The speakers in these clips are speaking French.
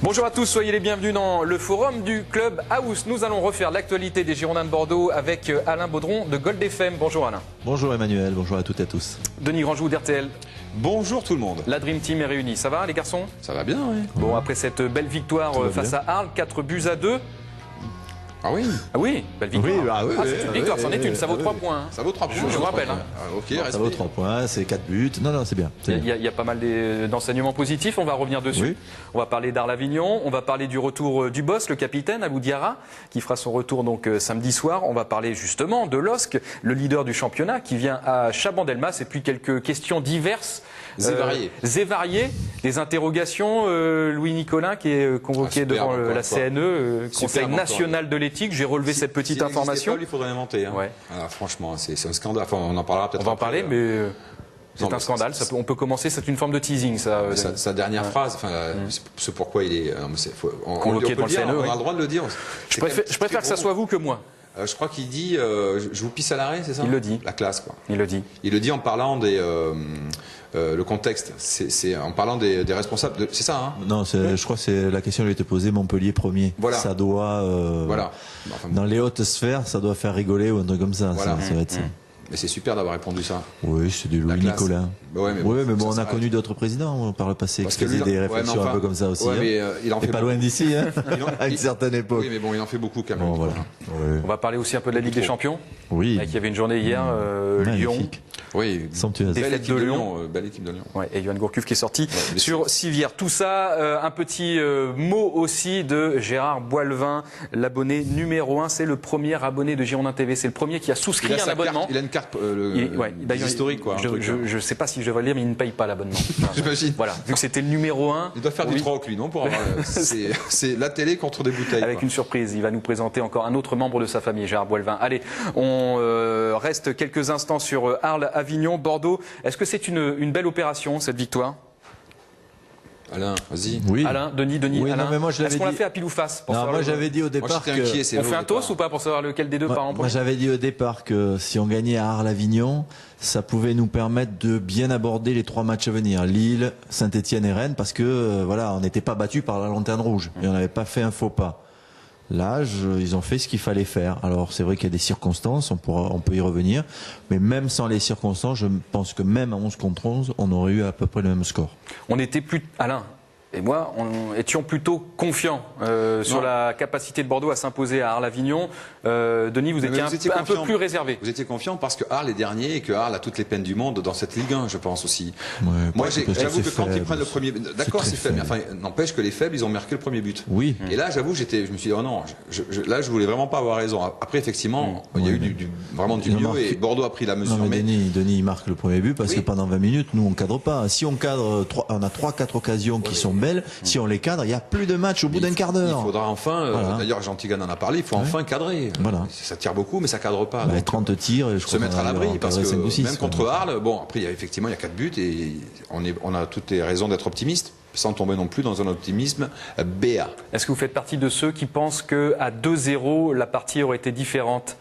Bonjour à tous, soyez les bienvenus dans le forum du Club House. Nous allons refaire l'actualité des Girondins de Bordeaux avec Alain Baudron de Gold FM. Bonjour Alain. Bonjour Emmanuel, bonjour à toutes et à tous. Denis Grandjou d'RTL. Bonjour tout le monde. La Dream Team est réunie. Ça va les garçons? Ça va bien, oui. Bon, après cette belle victoire face à Arles, 4-2. Ah oui. Ah oui, belle victoire. Oui, bah oui, c'est une victoire, c'en est une, ça vaut 3 points. Ça vaut 3 points. Je vous rappelle. Ok, ça vaut 3 points, c'est 4 buts. Non, c'est bien. Il y a pas mal d'enseignements positifs, on va revenir dessus. Oui. On va parler d'Arles-Avignon, on va parler du retour du boss, le capitaine Abou Diarra, qui fera son retour donc samedi soir. On va parler justement de LOSC, le leader du championnat, qui vient à Chabandelmas. Et puis quelques questions diverses. Variées. Des interrogations, Louis Nicolin qui est convoqué devant la CNE, Conseil national de l'éthique. J'ai relevé cette petite information. Il faudrait l'inventer. Hein. Ouais. Ah, franchement, c'est un scandale. Enfin, on en parlera peut-être. On va en parler, mais c'est un scandale. On peut commencer, c'est une forme de teasing, ça. Sa dernière phrase, c'est pourquoi il est convoqué devant le CNE. On a le droit de le dire. Je préfère que ça soit vous que moi. Je crois qu'il dit je vous pisse à l'arrêt, c'est ça? Il le dit. La classe, quoi. Il le dit. Il le dit en parlant le contexte, c'est en parlant des responsables, c'est ça, hein? Non, je crois que c'est la question lui était posée, Montpellier premier. Voilà. Ça doit, voilà. Dans les hautes sphères, ça doit faire rigoler ou un truc comme ça. Voilà. Ça va être ça. Mais c'est super d'avoir répondu ça. Oui, c'est du Louis Nicolin. Ouais, mais bon, on a connu d'autres présidents par le passé qui faisaient des réflexions un peu comme ça aussi. Ouais, mais il en fait pas loin d'ici, hein, à une certaine époque. Oui, mais bon, il en fait beaucoup quand même. Bon, voilà. On va parler aussi un peu de la Ligue des Champions. Oui. Il y avait une journée hier, Lyon. Oui, somptueuse. Belle équipe de Lyon. Belle équipe de Lyon. Ouais, et Yoann Gourcuff qui est sorti sur Civière. Tout ça, un petit mot aussi de Gérard Boilevin, l'abonné numéro 1. C'est le premier abonné de Girondin TV. C'est le premier qui a souscrit un abonnement. Il a une carte historique, quoi. Je ne sais pas si je vais le lire, mais il ne paye pas l'abonnement. J'imagine. Voilà, vu que c'était le numéro 1. Il doit faire du troc, lui, non, pour avoir. C'est la télé contre des bouteilles. Avec une surprise, il va nous présenter encore un autre membre de sa famille, Gérard Boilevin. Allez, on reste quelques instants sur Arles, Avignon, Bordeaux. Est-ce que c'est une belle opération, cette victoire? Alain, vas-y. Oui. Alain, Denis, oui, Alain. Est-ce qu'on l'a fait à pile ou face pour moi j'avais dit au départ que... On fait un toast ou pas pour savoir lequel des deux part en premier? Moi j'avais dit au départ que si on gagnait à Arles-Avignon, ça pouvait nous permettre de bien aborder les 3 matchs à venir. Lille, Saint-Etienne et Rennes, parce que voilà, on n'était pas battu par la Lanterne Rouge et on n'avait pas fait un faux pas. Là, ils ont fait ce qu'il fallait faire. Alors, c'est vrai qu'il y a des circonstances, on peut y revenir. Mais même sans les circonstances, je pense que même à 11 contre 11, on aurait eu à peu près le même score. On était plus... Alain et moi, étions plutôt confiants sur la capacité de Bordeaux à s'imposer à Arles-Avignon. Denis, vous étiez un peu plus réservé. Vous étiez confiant parce que Arles est dernier et que Arles a toutes les peines du monde dans cette Ligue 1, je pense aussi. Ouais, moi, j'avoue que quand ils prennent le premier... D'accord, c'est faible. Mais enfin, n'empêche que les faibles, ils ont marqué le premier but. Oui. Et là, j'avoue, je me suis dit, oh non, là, je voulais vraiment pas avoir raison. Après, effectivement, il y a eu vraiment du mieux et Bordeaux a pris la mesure. Non, mais Denis, il marque le premier but parce que pendant 20 minutes, nous, on cadre pas. Si on cadre, on a 3-4 occasions qui sont belles. Si on les cadre, il n'y a plus de match au bout d'un quart d'heure. Il faudra enfin, d'ailleurs Jean Tigane en a parlé, il faut enfin cadrer. Voilà. Ça tire beaucoup, mais ça cadre pas. Donc, 30 tirs, je crois se mettre à l'abri, parce que 5 ou 6, même contre Arles, bon, après, effectivement, il y a 4 buts et on a toutes les raisons d'être optimiste, sans tomber non plus dans un optimisme béat. Est-ce que vous faites partie de ceux qui pensent qu'à 2-0, la partie aurait été différente?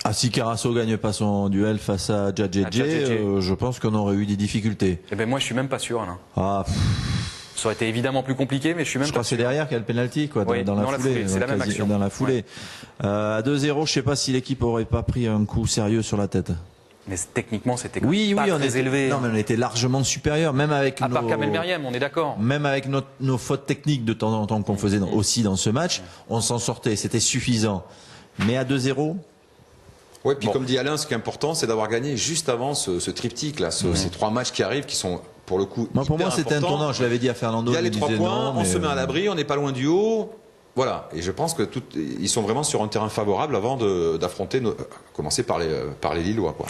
Ah, si Carasso gagne pas son duel face à Djadjedje, je pense qu'on aurait eu des difficultés. Eh ben moi, je suis même pas sûr, Alain. Ah. Ça aurait été évidemment plus compliqué, mais je suis même pas sûr. Je crois que c'est derrière qu'il y a le penalty, quoi, dans la foulée. C'est la même action. Dans la foulée. À 2-0, je sais pas si l'équipe aurait pas pris un coup sérieux sur la tête. Mais techniquement, c'était pas très élevé. Non, mais on était largement supérieur, même avec part Kamel Meriem, on est d'accord. Même avec nos fautes techniques de temps en temps qu'on faisait aussi dans ce match, on s'en sortait, c'était suffisant. Mais à 2-0. Ouais, puis comme dit Alain, ce qui est important, c'est d'avoir gagné juste avant ce triptyque là, ces 3 matchs qui arrivent, qui sont pour le coup. Pour moi, c'était un tournant. Je l'avais dit à Fernando. Il y a les 3 points, on se met à l'abri, on n'est pas loin du haut. Voilà, et je pense que ils sont vraiment sur un terrain favorable avant d'affronter, commencer par les Lillois, quoi.